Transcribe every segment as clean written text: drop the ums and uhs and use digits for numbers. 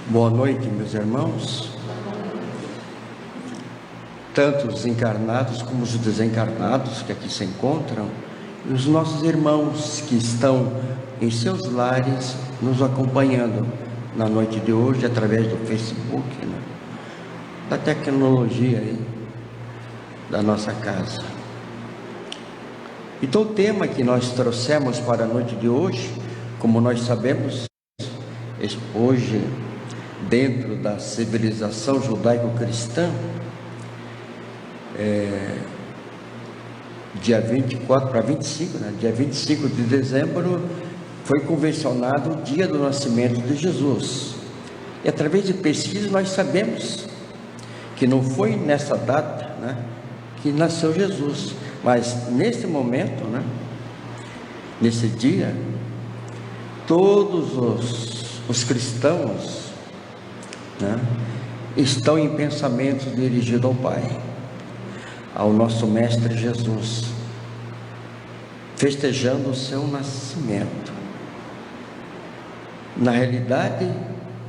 Boa noite, meus irmãos, tanto os encarnados como os desencarnados que aqui se encontram, e os nossos irmãos que estão em seus lares nos acompanhando na noite de hoje através do Facebook, da tecnologia aí, da nossa casa. Então o tema que nós trouxemos para a noite de hoje, como nós sabemos, hoje dentro da civilização judaico-cristã, dia 24 para 25, dia 25 de dezembro, foi convencionado o dia do nascimento de Jesus. E através de pesquisa nós sabemos que não foi nessa data, que nasceu Jesus, mas nesse momento, nesse dia, todos os cristãos estão em pensamentos dirigidos ao Pai, ao nosso Mestre Jesus, festejando o seu nascimento. Na realidade,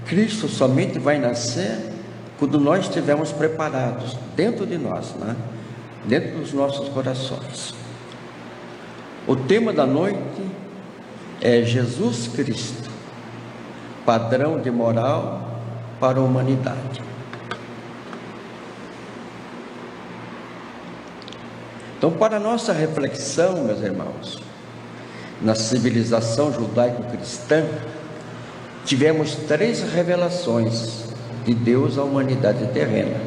Cristo somente vai nascer quando nós estivermos preparados, dentro de nós, dentro dos nossos corações. O tema da noite é Jesus Cristo, padrão de moral para a humanidade. Então, para a nossa reflexão, meus irmãos, na civilização judaico-cristã, tivemos 3 revelações de Deus à humanidade terrena.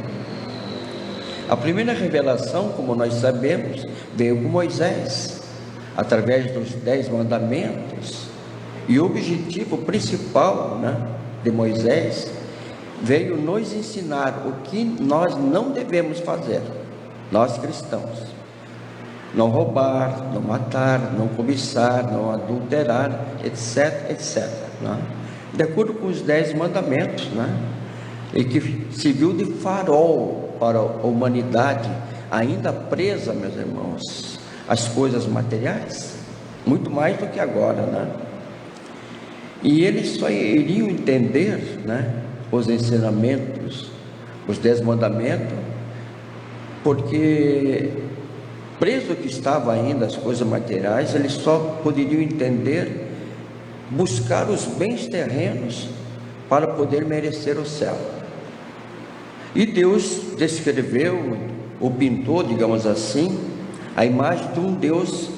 A primeira revelação, como nós sabemos, veio com Moisés, através dos 10 mandamentos, e o objetivo principal, de Moisés, veio nos ensinar o que nós não devemos fazer, nós cristãos: não roubar, não matar, não cobiçar, não adulterar, etc, etc, de acordo com os 10 mandamentos, e que serviu de farol para a humanidade ainda presa, meus irmãos, às coisas materiais, muito mais do que agora, e eles só iriam entender, os ensinamentos, os 10 mandamentos, porque preso que estava ainda às coisas materiais, eles só poderiam entender, buscar os bens terrenos para poder merecer o céu. E Deus descreveu, ou pintou, digamos assim, a imagem de um Deus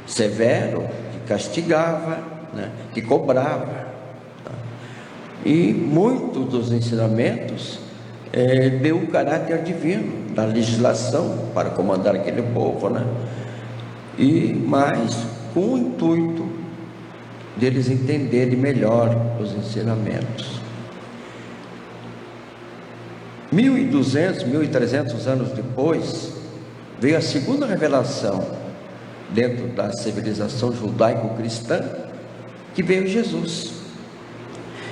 severo, que castigava, que cobrava. E muitos dos ensinamentos deu o caráter divino da legislação para comandar aquele povo, mas com o intuito deles entenderem melhor os ensinamentos. 1200, 1300 anos depois, veio a segunda revelação dentro da civilização judaico-cristã, que veio Jesus.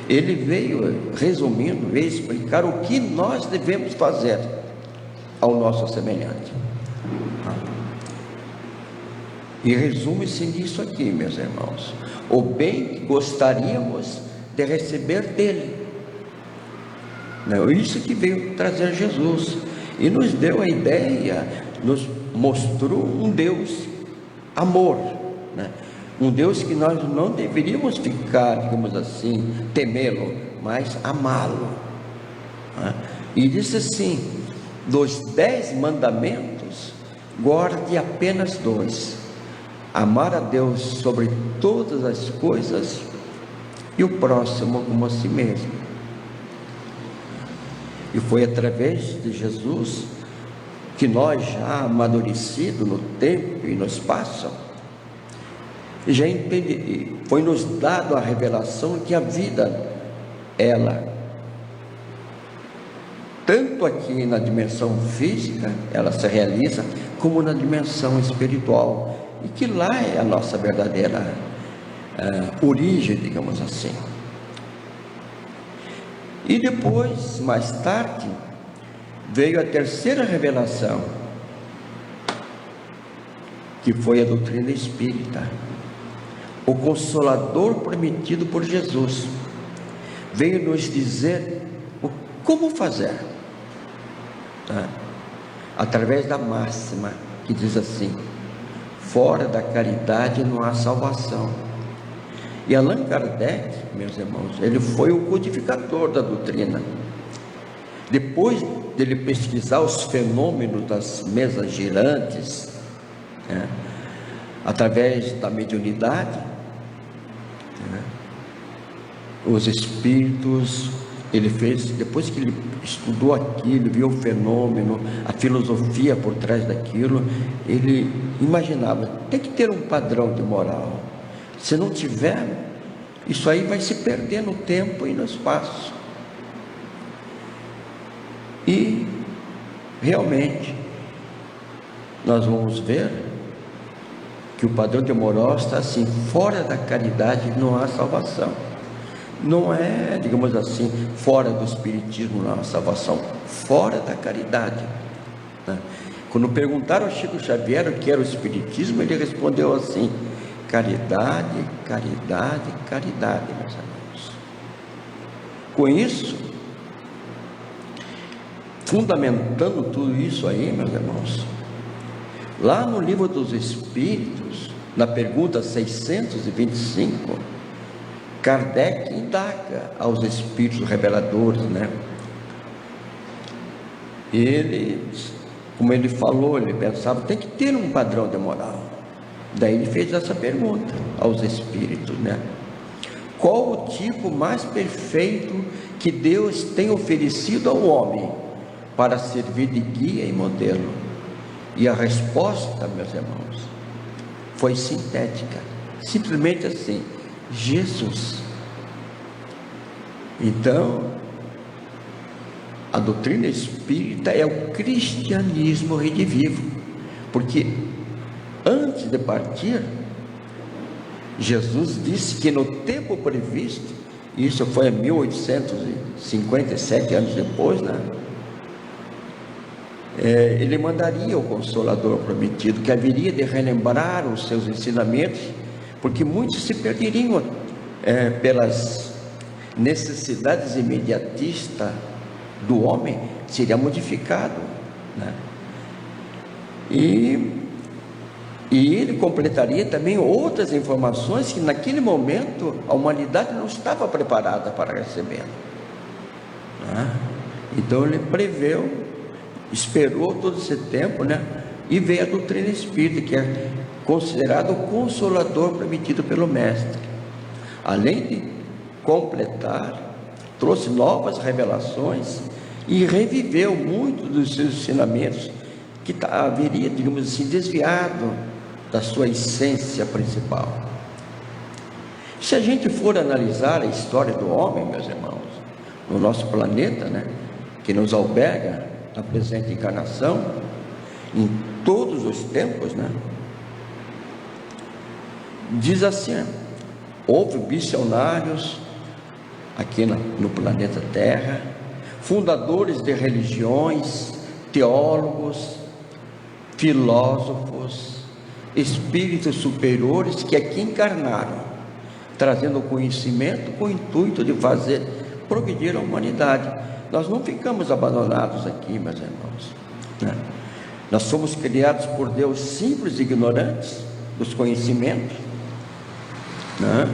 Ele veio, resumindo, veio explicar o que nós devemos fazer ao nosso semelhante. E resume-se nisso aqui, meus irmãos: o bem que gostaríamos de receber dele. Isso que veio trazer Jesus, e nos deu a ideia, nos mostrou um Deus amor, um Deus que nós não deveríamos ficar, digamos assim, temê-lo, mas amá-lo. E disse assim: dos 10 mandamentos, guarde apenas 2: amar a Deus sobre todas as coisas e o próximo como a si mesmo. E foi através de Jesus que nós, já amadurecidos no tempo e no espaço, já entendi, foi nos dado a revelação que a vida, ela, tanto aqui na dimensão física, ela se realiza, como na dimensão espiritual, e que lá é a nossa verdadeira origem, digamos assim. E depois, mais tarde, veio a terceira revelação, que foi a doutrina espírita, o Consolador prometido por Jesus, veio nos dizer como fazer, tá? Através da máxima que diz assim: fora da caridade não há salvação. E Allan Kardec, meus irmãos, ele foi o codificador da doutrina. Depois dele pesquisar os fenômenos das mesas girantes, né, através da mediunidade, né, os espíritos, ele fez, depois que ele estudou aquilo, viu o fenômeno, a filosofia por trás daquilo, ele imaginava, tem que ter um padrão de moral. Se não tiver, isso aí vai se perder no tempo e no espaço. E realmente nós vamos ver que o padrão de moral está assim: fora da caridade não há salvação. Não é, digamos assim, fora do espiritismo não há salvação, fora da caridade, né? Quando perguntaram ao Chico Xavier o que era o espiritismo, ele respondeu assim: caridade, caridade, caridade, meus amigos. Com isso, fundamentando tudo isso aí, meus irmãos, lá no Livro dos Espíritos, na pergunta 625, Kardec indaga aos espíritos reveladores, né? Ele, como ele falou, ele pensava, tem que ter um padrão de moral. Daí ele fez essa pergunta aos espíritos, né? Qual o tipo mais perfeito que Deus tem oferecido ao homem para servir de guia e modelo? E a resposta, meus irmãos, foi sintética, simplesmente assim: Jesus. Então, a doutrina espírita é o cristianismo redivivo, porque antes de partir, Jesus disse que no tempo previsto, isso foi em 1857 anos depois, né? Ele mandaria o Consolador prometido, que haveria de relembrar os seus ensinamentos, porque muitos se perderiam pelas necessidades imediatistas do homem, seria modificado, né? E ele completaria também outras informações que naquele momento a humanidade não estava preparada para receber, né? Então ele preveu, esperou todo esse tempo, né? E veio a doutrina espírita, que é considerado o consolador prometido pelo Mestre. Além de completar, trouxe novas revelações e reviveu muitos dos seus ensinamentos que haveria, digamos assim, desviado da sua essência principal. Se a gente for analisar a história do homem, meus irmãos, no nosso planeta, né, que nos alberga na presente encarnação, em todos os tempos, né, diz assim: houve missionários aqui no planeta Terra, fundadores de religiões, teólogos, filósofos, espíritos superiores que aqui encarnaram, trazendo conhecimento com o intuito de fazer progredir a humanidade. Nós não ficamos abandonados aqui, meus irmãos, né? Nós somos criados por Deus simples e ignorantes dos conhecimentos, né?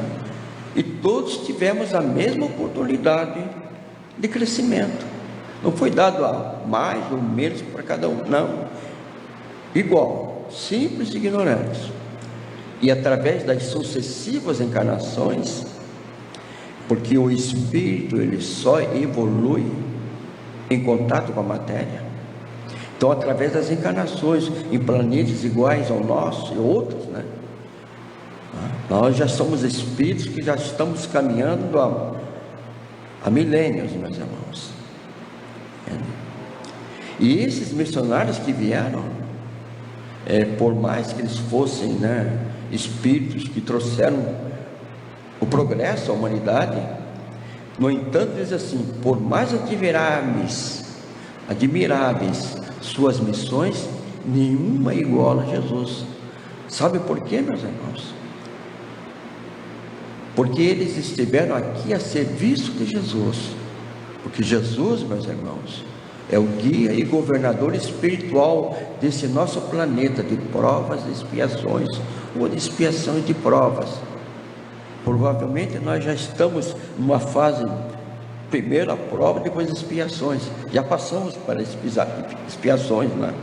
E todos tivemos a mesma oportunidade de crescimento. Não foi dado a mais ou menos para cada um, não. Igual, simples e ignorantes. E através das sucessivas encarnações, porque o espírito ele só evolui em contato com a matéria. Então, através das encarnações em planetas iguais ao nosso e outros, né? Nós já somos espíritos que já estamos caminhando há milênios, meus irmãos. E esses missionários que vieram, por mais que eles fossem, né, espíritos que trouxeram o progresso à humanidade, no entanto, diz assim: por mais admiráveis suas missões, nenhuma iguala a Jesus. Sabe por quê, meus irmãos? porque eles estiveram aqui a serviço de Jesus, porque Jesus, meus irmãos, é o guia e governador espiritual desse nosso planeta de provas e expiações, ou de expiação e de provas. Provavelmente nós já estamos numa fase, primeiro a prova, depois expiações, já passamos para expiações, né?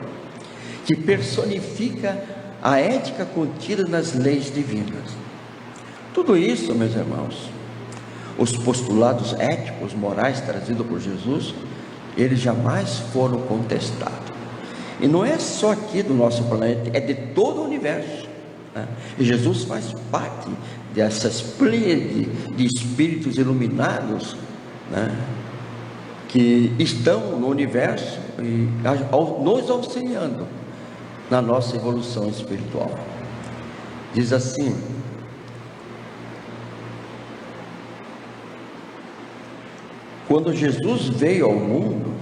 Que personifica a ética contida nas leis divinas. Tudo isso, meus irmãos, os postulados éticos, morais trazidos por Jesus, eles jamais foram contestados. E não é só aqui do nosso planeta, é de todo o universo, né? E Jesus faz parte dessas pleiades de espíritos iluminados, né, que estão no universo e nos auxiliando na nossa evolução espiritual. Diz assim: quando Jesus veio ao mundo,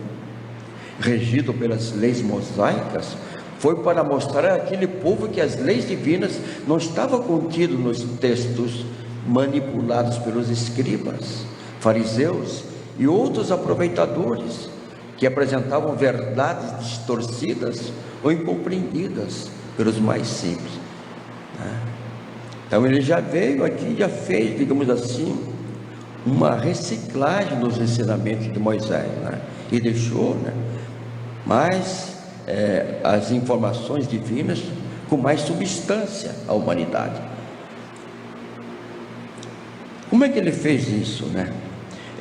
regido pelas leis mosaicas, foi para mostrar àquele povo que as leis divinas não estavam contidas nos textos manipulados pelos escribas, fariseus e outros aproveitadores, que apresentavam verdades distorcidas ou incompreendidas pelos mais simples, né? Então ele já veio aqui, já fez, digamos assim, uma reciclagem dos ensinamentos de Moisés, né? E deixou, né, mais as informações divinas com mais substância à humanidade. Como é que ele fez isso, né?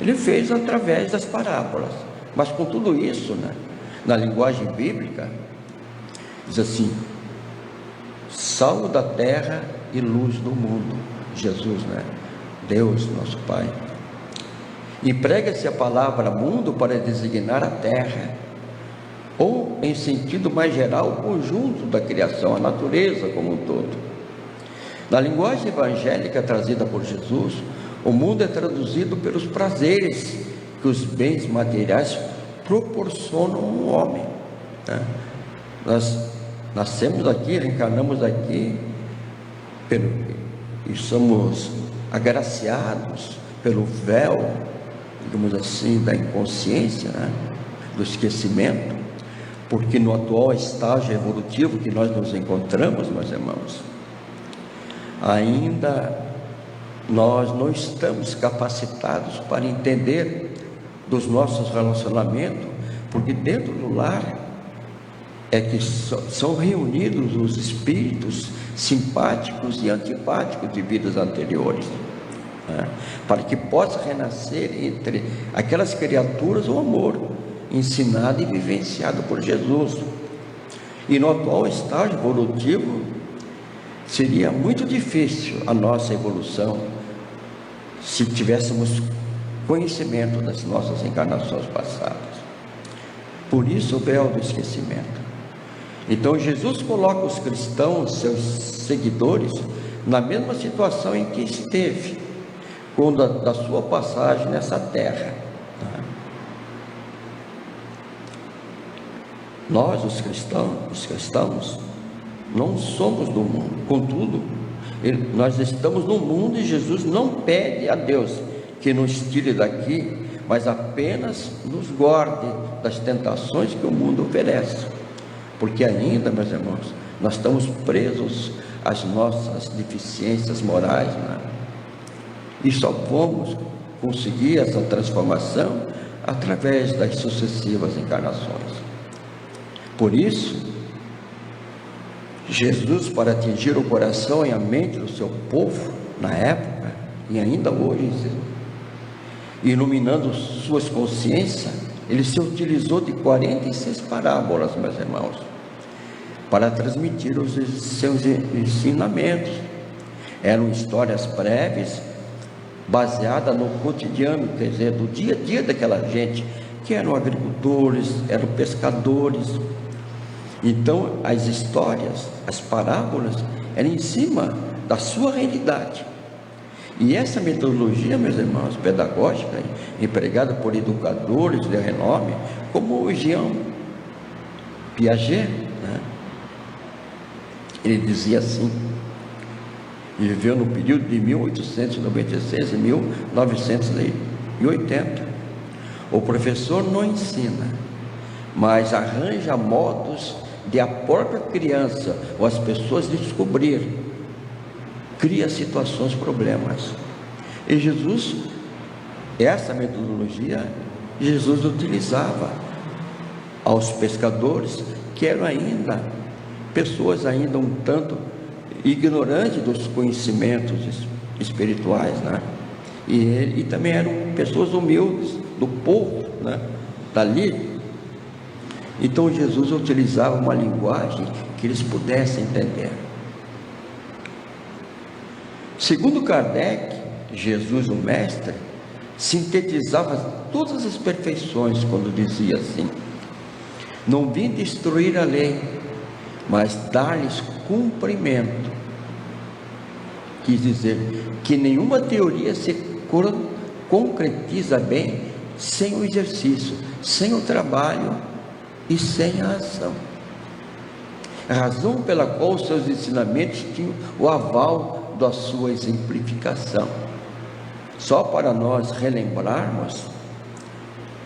Ele fez através das parábolas, mas com tudo isso, né, na linguagem bíblica, diz assim: sal da terra e luz do mundo. Jesus, né? Deus, nosso Pai. Emprega-se a palavra mundo para designar a terra, ou em sentido mais geral, o conjunto da criação, a natureza como um todo. Na linguagem evangélica trazida por Jesus, o mundo é traduzido pelos prazeres que os bens materiais proporcionam ao homem, né? Nós nascemos aqui, reencarnamos aqui, e somos agraciados pelo véu, digamos assim, da inconsciência, né, do esquecimento, porque no atual estágio evolutivo que nós nos encontramos, meus irmãos, ainda nós não estamos capacitados para entender dos nossos relacionamentos, porque dentro do lar é que são reunidos os espíritos simpáticos e antipáticos de vidas anteriores, né? Para que possa renascer entre aquelas criaturas o amor ensinado e vivenciado por Jesus. E no atual estágio evolutivo seria muito difícil a nossa evolução se tivéssemos conhecimento das nossas encarnações passadas. Por isso o véu do esquecimento. Então Jesus coloca os cristãos, seus seguidores, na mesma situação em que esteve quando da sua passagem nessa terra. Nós, os cristãos, não somos do mundo. Contudo, nós estamos no mundo e Jesus não pede a Deus que nos tire daqui, mas apenas nos guarde das tentações que o mundo oferece. Porque ainda, meus irmãos, nós estamos presos às nossas deficiências morais, né? E só vamos conseguir essa transformação através das sucessivas encarnações. Por isso, Jesus, para atingir o coração e a mente do seu povo, na época, e ainda hoje, iluminando suas consciências, ele se utilizou de 46 parábolas, meus irmãos, para transmitir os seus ensinamentos. Eram histórias breves, baseadas no cotidiano, quer dizer, do dia a dia daquela gente, que eram agricultores, eram pescadores. Então, as histórias, as parábolas, eram em cima da sua realidade. E essa metodologia, meus irmãos, pedagógica, empregada por educadores de renome, como o Jean Piaget, né? Ele dizia assim: e viveu no período de 1896 a 1980. O professor não ensina, mas arranja modos de a própria criança ou as pessoas descobrir, cria situações, problemas. E Jesus, essa metodologia, Jesus utilizava aos pescadores, que eram ainda pessoas ainda um tanto ignorantes dos conhecimentos espirituais, né? E também eram pessoas humildes do povo, né? Dali. Então Jesus utilizava uma linguagem que eles pudessem entender. Segundo Kardec, Jesus, o mestre, sintetizava todas as perfeições quando dizia assim: não vim destruir a lei, mas dar-lhes cumprimento. Quis dizer que nenhuma teoria se concretiza bem sem o exercício, sem o trabalho e sem a ação. A razão pela qual os seus ensinamentos tinham o aval da sua exemplificação. Só para nós relembrarmos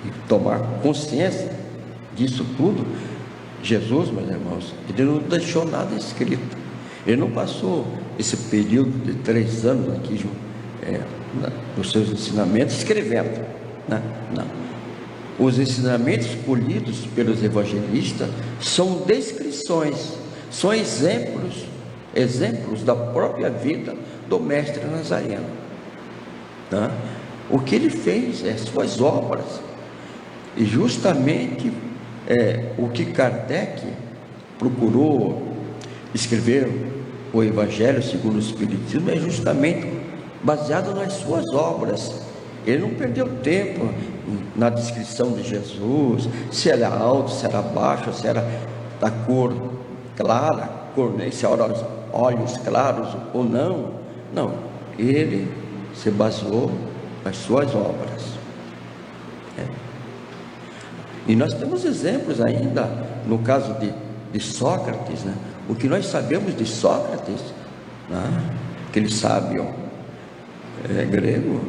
e tomar consciência disso tudo, Jesus, meus irmãos, ele não deixou nada escrito. Ele não passou esse período de 3 anos aqui nos seus ensinamentos escrevendo, né? Não. Os ensinamentos escolhidos pelos evangelistas são descrições, são exemplos da própria vida do mestre Nazareno, né? O que ele fez, suas obras. E justamente o que Kardec procurou escrever o Evangelho segundo o Espiritismo é justamente baseado nas suas obras. Ele não perdeu tempo na descrição de Jesus, se era alto, se era baixo, se era da cor clara, se era olhos claros ou não. Não, ele se baseou nas suas obras. E nós temos exemplos ainda, no caso de Sócrates, né? O que nós sabemos de Sócrates, né? Aquele sábio grego,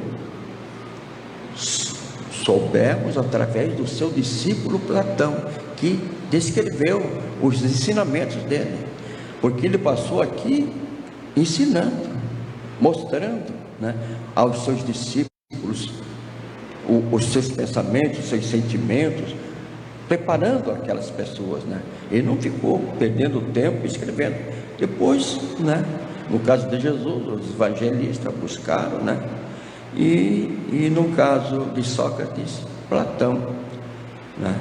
soubemos através do seu discípulo Platão, que descreveu os ensinamentos dele, porque ele passou aqui ensinando, mostrando, né, aos seus discípulos os seus pensamentos, os seus sentimentos, preparando aquelas pessoas, né? Ele não ficou perdendo tempo escrevendo. Depois, né, no caso de Jesus, os evangelistas buscaram, né? E no caso de Sócrates, Platão, né,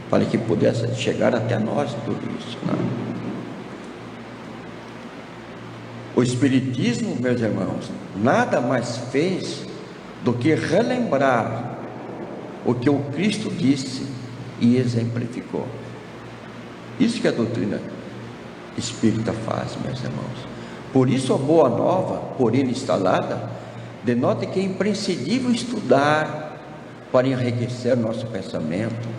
para que pudesse chegar até nós tudo isso, né? O Espiritismo, meus irmãos, nada mais fez do que relembrar o que o Cristo disse e exemplificou. Isso que a doutrina espírita faz, meus irmãos. Por isso a boa nova, por ele instalada, denota que é imprescindível estudar para enriquecer nosso pensamento,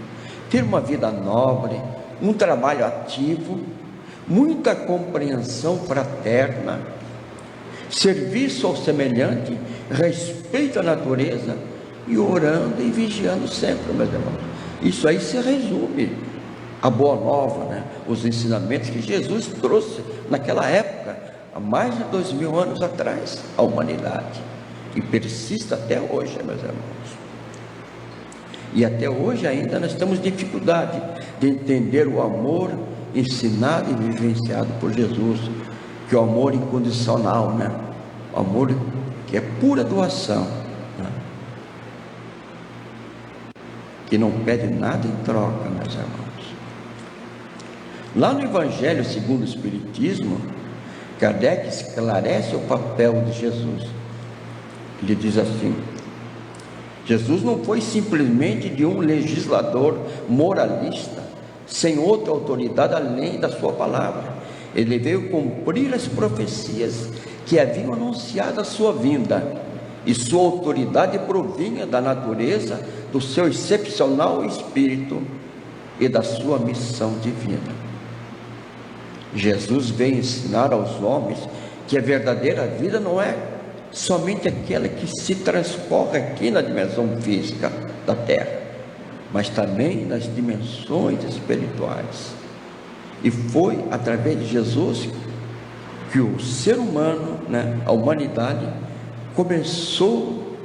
ter uma vida nobre, um trabalho ativo, muita compreensão fraterna, serviço ao semelhante, respeito à natureza e orando e vigiando sempre, meus irmãos. Isso aí se resume a boa nova, né? Os ensinamentos que Jesus trouxe naquela época, há mais de 2000 anos atrás, à humanidade, e persiste até hoje, meus irmãos. E até hoje ainda nós temos dificuldade de entender o amor ensinado e vivenciado por Jesus, que é o amor incondicional, né? O amor que é pura doação, né? Que não pede nada em troca, meus irmãos. Lá no Evangelho segundo o Espiritismo, Kardec esclarece o papel de Jesus. Ele diz assim: Jesus não foi simplesmente de um legislador moralista, sem outra autoridade além da sua palavra. Ele veio cumprir as profecias que haviam anunciado a sua vinda, e sua autoridade provinha da natureza do seu excepcional espírito e da sua missão divina. Jesus veio ensinar aos homens que a verdadeira vida não é somente aquela que se transcorre aqui na dimensão física da Terra, mas também nas dimensões espirituais. E foi através de Jesus que o ser humano, a humanidade, começou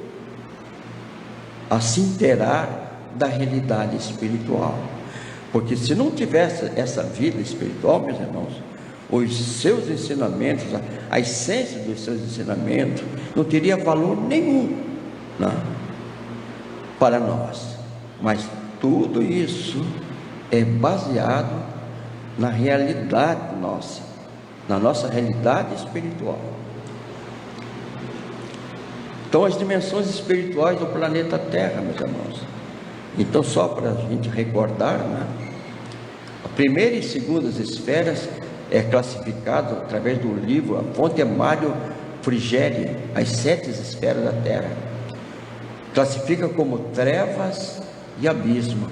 a se inteirar da realidade espiritual. Porque se não tivesse essa vida espiritual, meus irmãos, os seus ensinamentos, a essência dos seus ensinamentos, não teria valor nenhum para nós. Mas tudo isso é baseado na realidade nossa, na nossa realidade espiritual. Então, as dimensões espirituais do planeta Terra, meus irmãos. Então, só para a gente recordar, a primeira e segunda esferas é classificado através do livro, a fonte é Mário Frigeri, as 7 esferas da Terra. Classifica como trevas e abismo,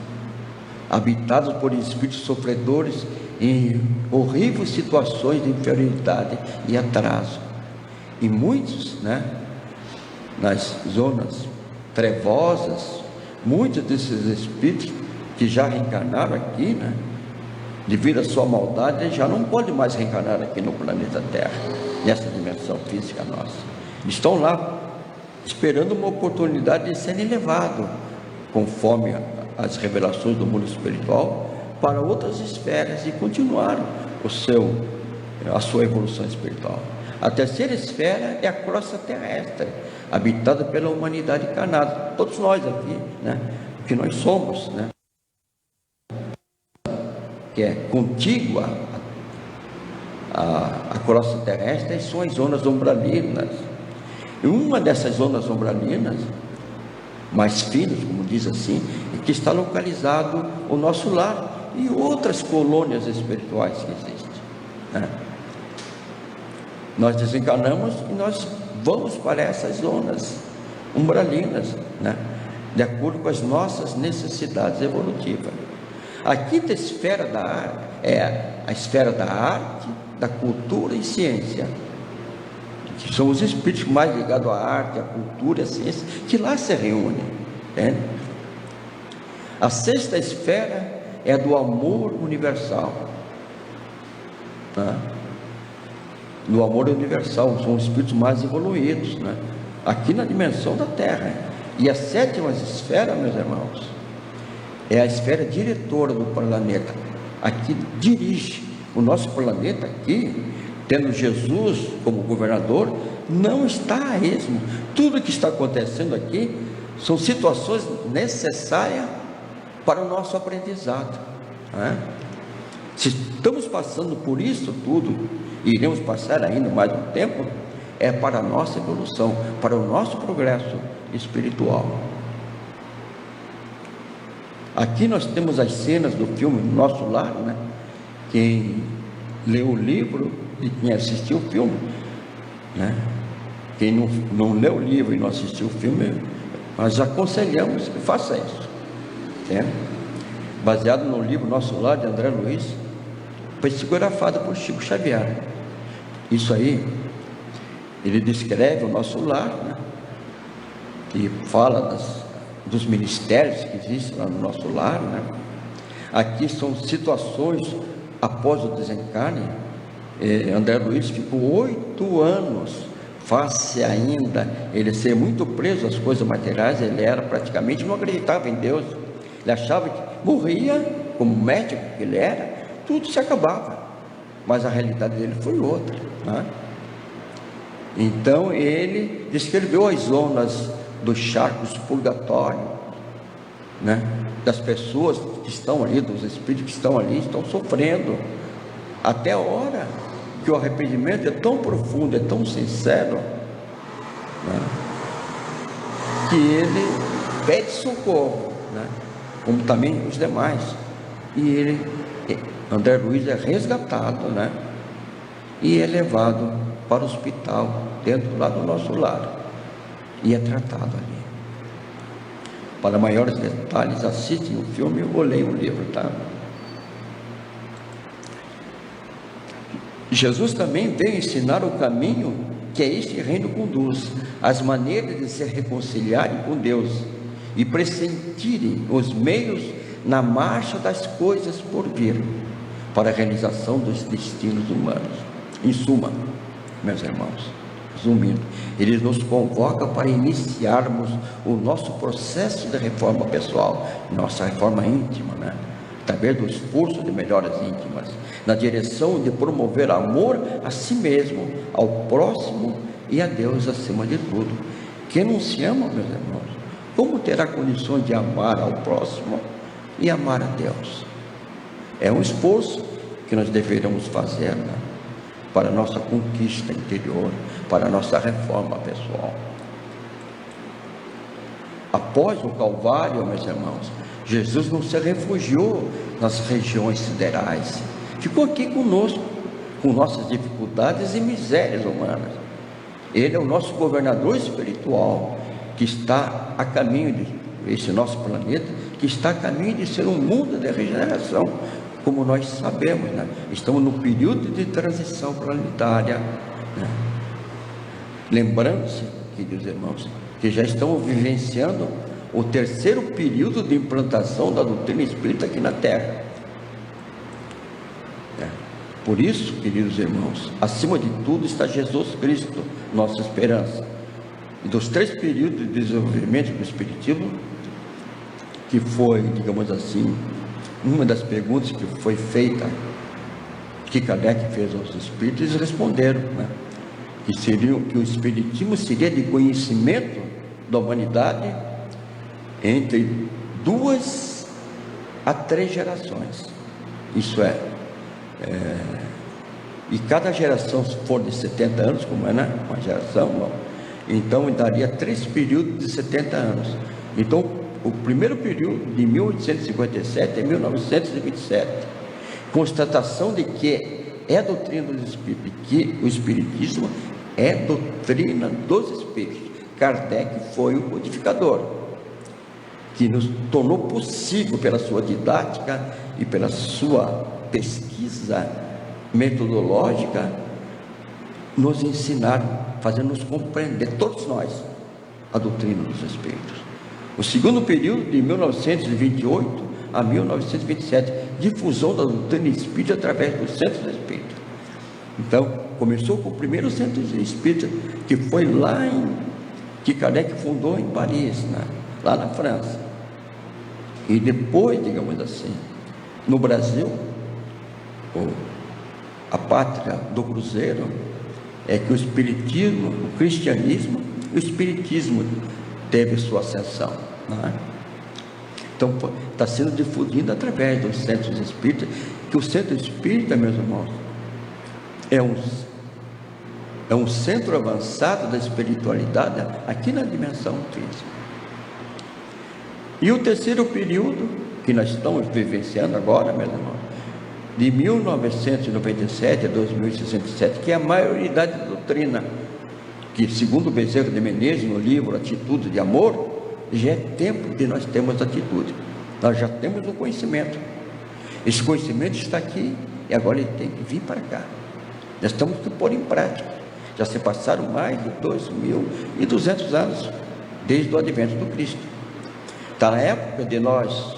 habitados por espíritos sofredores em horríveis situações de inferioridade e atraso. E muitos, nas zonas trevosas, muitos desses espíritos que já reencarnaram aqui, devido à sua maldade, eles já não podem mais reencarnar aqui no planeta Terra, nessa dimensão física nossa. Estão lá esperando uma oportunidade de serem levados, conforme as revelações do mundo espiritual, para outras esferas e continuar a sua evolução espiritual. A terceira esfera é a crosta terrestre, habitada pela humanidade encarnada, todos nós aqui, que nós somos, que é contígua a crosta terrestre, são as zonas umbralinas. E uma dessas zonas umbralinas, mais finas, como diz assim, é que está localizado o nosso lar e outras colônias espirituais que existem. Nós desencarnamos e nós vamos para essas zonas umbralinas, de acordo com as nossas necessidades evolutivas. A quinta esfera da arte é a esfera da arte, da cultura e ciência, que são os espíritos mais ligados à arte, à cultura e à ciência, que lá se reúnem. A sexta esfera é a do amor universal. Do amor universal, são os espíritos mais evoluídos, aqui na dimensão da Terra. E a sétima esfera, meus irmãos, é a esfera diretora do planeta, aqui dirige o nosso planeta aqui, tendo Jesus como governador, não está a esmo. Tudo que está acontecendo aqui são situações necessárias para o nosso aprendizado. Se estamos passando por isso tudo, e iremos passar ainda mais um tempo, é para a nossa evolução, para o nosso progresso espiritual. Aqui nós temos as cenas do filme Nosso Lar, Quem leu o livro e quem assistiu o filme, Quem não leu o livro e não assistiu o filme, nós aconselhamos que faça isso, baseado no livro Nosso Lar, de André Luiz, foi psicografado por Chico Xavier. Isso aí, ele descreve o nosso lar, e fala dos ministérios que existem lá no nosso lar, Aqui são situações após o desencarne. André Luiz ficou 8 anos, face ainda ele ser muito preso às coisas materiais. Ele era praticamente, não acreditava em Deus, ele achava que morria, como médico que ele era, tudo se acabava, mas a realidade dele foi outra. Então ele descreveu as zonas dos charcos purgatórios, das pessoas que estão ali, dos espíritos que estão ali, estão sofrendo, até a hora que o arrependimento é tão profundo, é tão sincero, que ele pede socorro, como também os demais, e André Luiz é resgatado, e é levado para o hospital, dentro lá do nosso lar, e é tratado ali. Para maiores detalhes, assistem o filme ou leiam o livro, Jesus também veio ensinar o caminho que este reino conduz, as maneiras de se reconciliarem com Deus e pressentirem os meios na marcha das coisas por vir, para a realização dos destinos humanos. Em suma, meus irmãos, resumindo, ele nos convoca para iniciarmos o nosso processo de reforma pessoal, nossa reforma íntima, através do esforço de melhoras íntimas, na direção de promover amor a si mesmo, ao próximo e a Deus acima de tudo. Quem não se ama, meus irmãos, como terá condições de amar ao próximo e amar a Deus? É um esforço que nós deveremos fazer, para a nossa conquista interior, para a nossa reforma pessoal. Após o Calvário, meus irmãos, Jesus não se refugiou nas regiões siderais, ficou aqui conosco, com nossas dificuldades e misérias humanas. Ele é o nosso governador espiritual, que está a caminho de esse nosso planeta, que está a caminho de ser um mundo de regeneração, como nós sabemos, estamos no período de transição planetária, Lembrando-se, queridos irmãos, que já estamos vivenciando o terceiro período de implantação da doutrina espírita aqui na Terra. Por isso, queridos irmãos, acima de tudo está Jesus Cristo, nossa esperança. E dos três períodos de desenvolvimento do Espiritismo, que foi, digamos assim, uma das perguntas que foi feita, que Kardec fez aos Espíritos, eles responderam, que o Espiritismo seria de conhecimento da humanidade entre 2 a 3 gerações. Isso e cada geração, se for de 70 anos, como é, uma geração, então daria 3 períodos de 70 anos. Então, o primeiro período, de 1857 a 1927, constatação de que é a doutrina dos Espíritos, que o Espiritismo é doutrina dos Espíritos. Kardec foi o codificador, que nos tornou possível, pela sua didática e pela sua pesquisa metodológica, nos ensinar, fazendo-nos compreender, todos nós, a doutrina dos Espíritos. O segundo período, de 1928 a 1927, difusão da doutrina espírita através dos centros espíritas. Então, começou com o primeiro centro espírita, que foi lá que Kardec fundou em Paris, lá na França. E depois, digamos assim, no Brasil, a pátria do Cruzeiro, é que o Espiritismo, o cristianismo e o Espiritismo teve sua ascensão. Então, está sendo difundido através dos centros espíritas, que o centro espírita, meus irmãos, é um centro avançado da espiritualidade aqui na dimensão física. E o terceiro período que nós estamos vivenciando agora, meus irmãos, de 1997 a 2067, que é a maioridade da doutrina, que segundo Bezerra de Menezes, no livro Atitude de Amor, já é tempo de nós termos atitude. Nós já temos o conhecimento, esse conhecimento está aqui e agora ele tem que vir para cá. Nós temos que pôr em prática. Já se passaram mais de 2.200 anos desde o advento do Cristo. Está na época de nós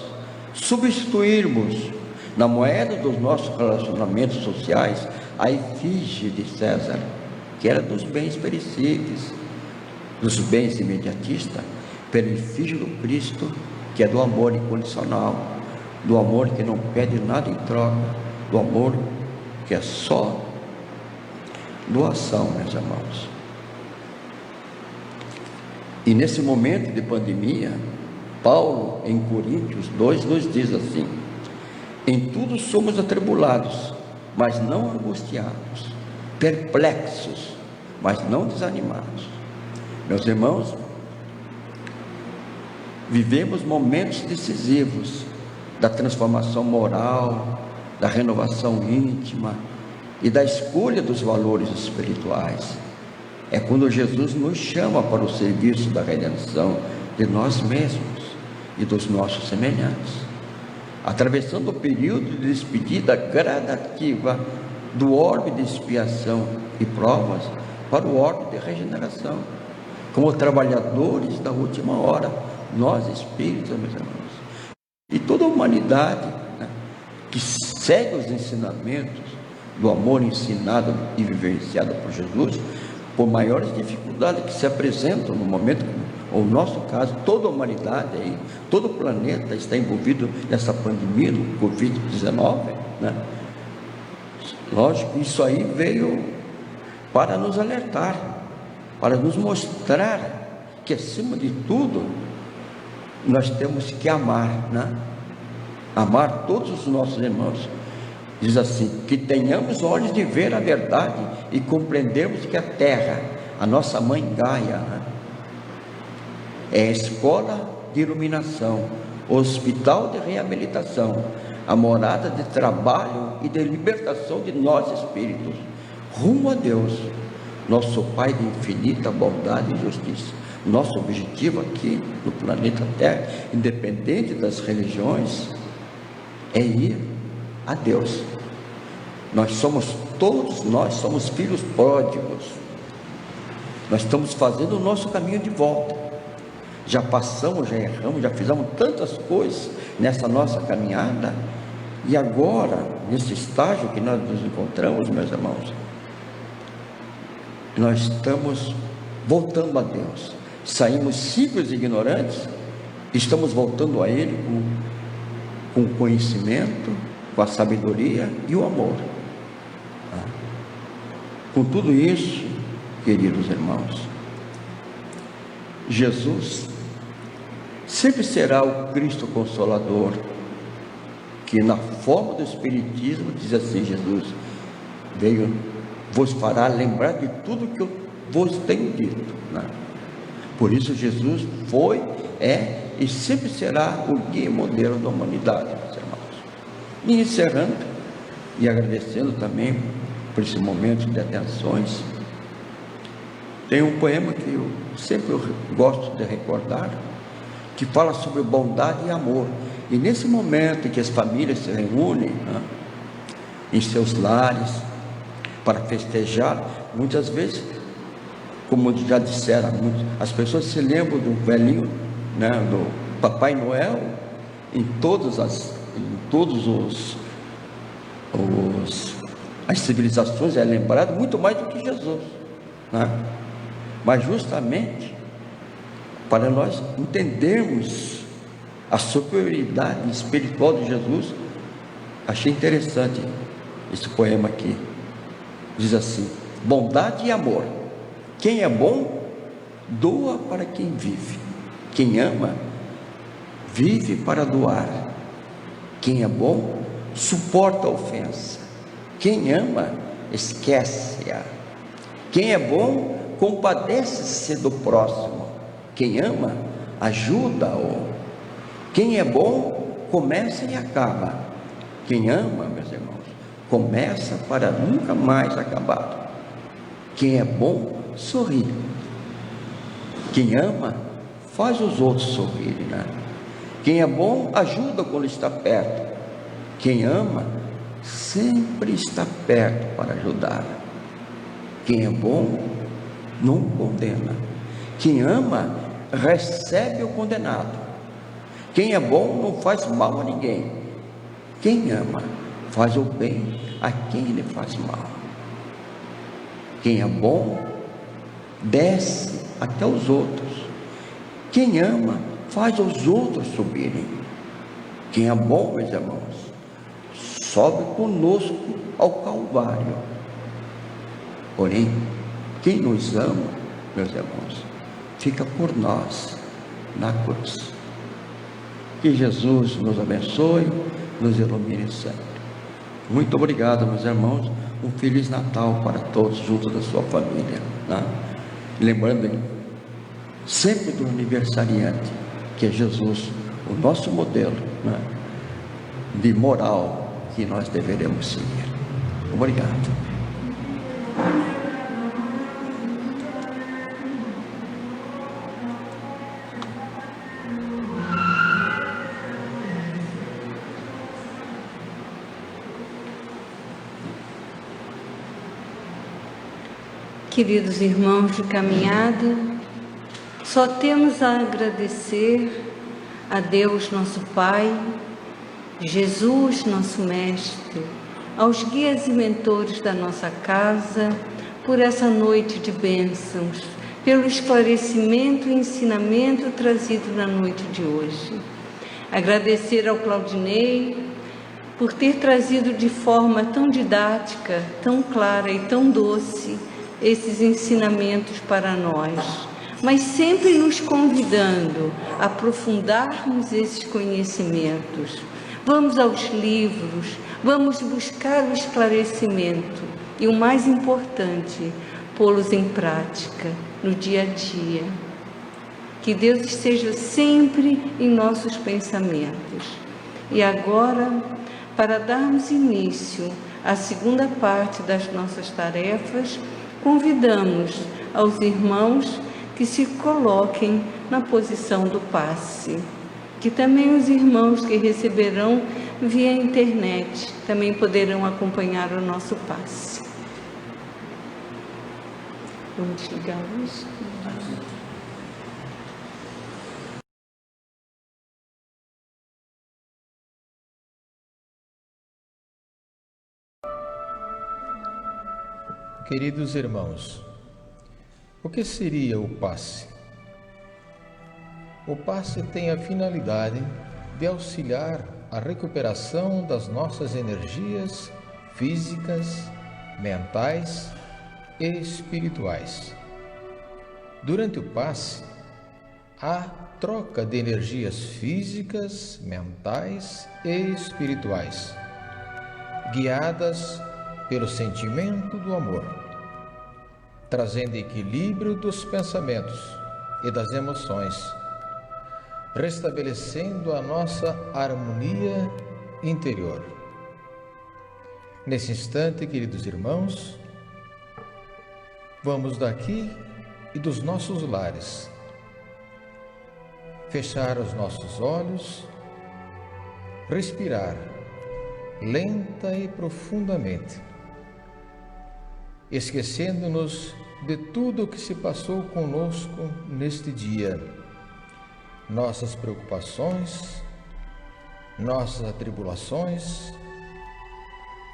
substituirmos na moeda dos nossos relacionamentos sociais a efígie de César, que era dos bens perecíveis, dos bens imediatistas, pela efígie do Cristo, que é do amor incondicional, do amor que não pede nada em troca, do amor que é só doação, meus irmãos. E nesse momento de pandemia, Paulo, em Coríntios 2, nos diz assim: em tudo somos atribulados, mas não angustiados, perplexos, mas não desanimados. Meus irmãos, vivemos momentos decisivos da transformação moral, da renovação íntima e da escolha dos valores espirituais. É quando Jesus nos chama para o serviço da redenção de nós mesmos e dos nossos semelhantes, atravessando o período de despedida gradativa do orbe de expiação e provas para o orbe de regeneração, como trabalhadores da última hora, nós espíritos, meus irmãos, e toda a humanidade, né, que segue os ensinamentos do amor ensinado e vivenciado por Jesus, por maiores dificuldades que se apresentam no momento, ou no nosso caso, toda a humanidade aí, todo o planeta está envolvido nessa pandemia do Covid-19, né? Lógico, isso aí veio para nos alertar, para nos mostrar que, acima de tudo, nós temos que amar, né? Amar todos os nossos irmãos. Diz assim, que tenhamos olhos de ver a verdade e compreendermos que a terra, a nossa mãe Gaia, né, é a escola de iluminação, o hospital de reabilitação, a morada de trabalho e de libertação de nós espíritos, rumo a Deus, nosso Pai de infinita bondade e justiça. Nosso objetivo aqui no planeta Terra, independente das religiões, é ir a Deus. Todos nós somos filhos pródigos. Nós estamos fazendo o nosso caminho de volta. Já passamos, já erramos, já fizemos tantas coisas nessa nossa caminhada, e agora, nesse estágio que nós nos encontramos, meus irmãos, nós estamos voltando a Deus. Saímos simples e ignorantes, estamos voltando a Ele com o conhecimento, com a sabedoria e o amor. Com tudo isso, queridos irmãos, Jesus sempre será o Cristo Consolador, que na forma do Espiritismo diz assim: Jesus veio, vos fará lembrar de tudo que eu vos tenho dito, né? Por isso Jesus foi, é e sempre será o guia modelo da humanidade, meus irmãos. E encerrando e agradecendo também por esse momento de atenções, tem um poema que eu sempre gosto de recordar, que fala sobre bondade e amor. E nesse momento em que as famílias se reúnem, né, em seus lares, para festejar, muitas vezes, como já disseram, as pessoas se lembram do velhinho, né, do Papai Noel, em todas as civilizações é lembrado muito mais do que Jesus, né? Mas justamente para nós entendermos a superioridade espiritual de Jesus, achei interessante esse poema aqui. Diz assim: bondade e amor. Quem é bom, doa para quem vive. Quem ama, vive para doar. Quem é bom, suporta a ofensa. Quem ama, esquece-a. Quem é bom, compadece-se do próximo. Quem ama, ajuda-o. Quem é bom, começa e acaba. Quem ama, meus irmãos, começa para nunca mais acabar. Quem é bom, sorri. Quem ama, faz os outros sorrirem, né? Quem é bom, ajuda quando está perto. Quem ama, sempre está perto para ajudar. Quem é bom, não condena. Quem ama, recebe o condenado. Quem é bom, não faz mal a ninguém. Quem ama, faz o bem a quem lhe faz mal. Quem é bom, desce até os outros. Quem ama, faz os outros subirem. Quem é bom, meus irmãos, sobe conosco ao Calvário. Porém, quem nos ama, meus irmãos, fica por nós na cruz. Que Jesus nos abençoe, nos ilumine sempre. Muito obrigado, meus irmãos. Um Feliz Natal para todos, junto da sua família, né? Lembrando sempre do aniversariante, que é Jesus, o nosso modelo, né, de moral que nós deveremos seguir. Obrigado. Queridos irmãos de caminhada, só temos a agradecer a Deus, nosso Pai, Jesus, nosso Mestre, aos guias e mentores da nossa casa, por essa noite de bênçãos, pelo esclarecimento e ensinamento trazido na noite de hoje. Agradecer ao Claudinei por ter trazido de forma tão didática, tão clara e tão doce esses ensinamentos para nós, mas sempre nos convidando a aprofundarmos esses conhecimentos. Vamos aos livros, vamos buscar o esclarecimento e, o mais importante, pô-los em prática no dia a dia. Que Deus esteja sempre em nossos pensamentos. E agora, para darmos início à segunda parte das nossas tarefas, convidamos aos irmãos que se coloquem na posição do passe, que também os irmãos que receberão via internet também poderão acompanhar o nosso passe. Vamos desligar a luz. Queridos irmãos, o que seria o passe? O passe tem a finalidade de auxiliar a recuperação das nossas energias físicas, mentais e espirituais. Durante o passe, há troca de energias físicas, mentais e espirituais, guiadas pelo sentimento do amor, trazendo equilíbrio dos pensamentos e das emoções, restabelecendo a nossa harmonia interior. Nesse instante, queridos irmãos, vamos daqui e dos nossos lares fechar os nossos olhos, respirar lenta e profundamente, esquecendo-nos de tudo o que se passou conosco neste dia, nossas preocupações, nossas atribulações,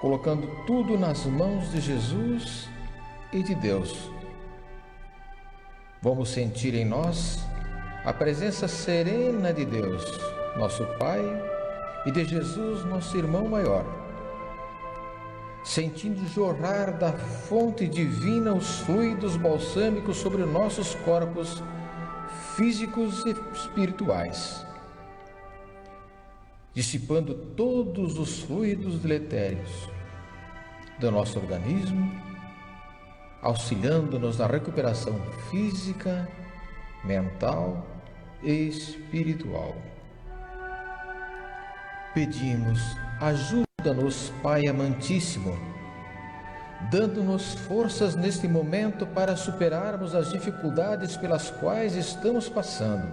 colocando tudo nas mãos de Jesus e de Deus. Vamos sentir em nós a presença serena de Deus, nosso Pai, e de Jesus, nosso irmão maior, sentindo jorrar da fonte divina os fluidos balsâmicos sobre nossos corpos físicos e espirituais, dissipando todos os fluidos deletérios do nosso organismo, auxiliando-nos na recuperação física, mental e espiritual. Pedimos, ajuda-nos, Pai amantíssimo, dando-nos forças neste momento para superarmos as dificuldades pelas quais estamos passando,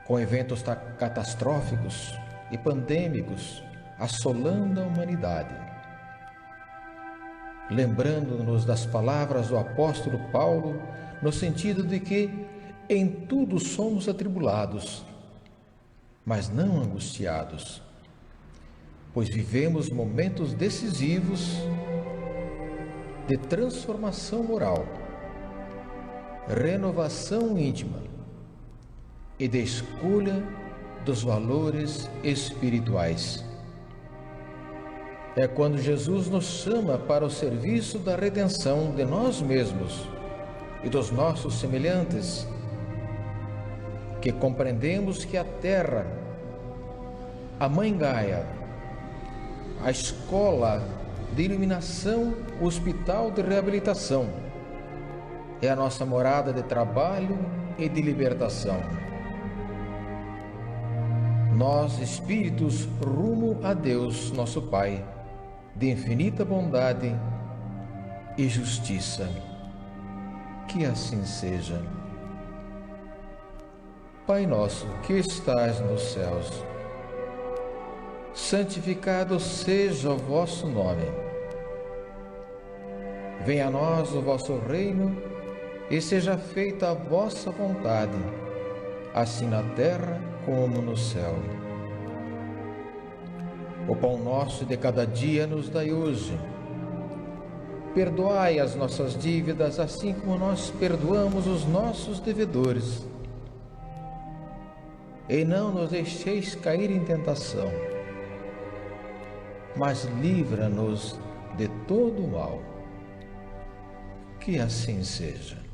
com eventos catastróficos e pandêmicos assolando a humanidade. Lembrando-nos das palavras do apóstolo Paulo, no sentido de que em tudo somos atribulados, mas não angustiados, pois vivemos momentos decisivos de transformação moral, renovação íntima e de escolha dos valores espirituais. É quando Jesus nos chama para o serviço da redenção de nós mesmos e dos nossos semelhantes, que compreendemos que a Terra, a Mãe Gaia, a escola de iluminação, o hospital de reabilitação, é a nossa morada de trabalho e de libertação. Nós, espíritos, rumo a Deus, nosso Pai, de infinita bondade e justiça. Que assim seja. Pai nosso que estás nos céus, santificado seja o vosso nome. Venha a nós o vosso reino e seja feita a vossa vontade, assim na terra como no céu. O pão nosso de cada dia nos dai hoje. Perdoai as nossas dívidas, assim como nós perdoamos os nossos devedores. E não nos deixeis cair em tentação, mas livra-nos de todo o mal. Que assim seja.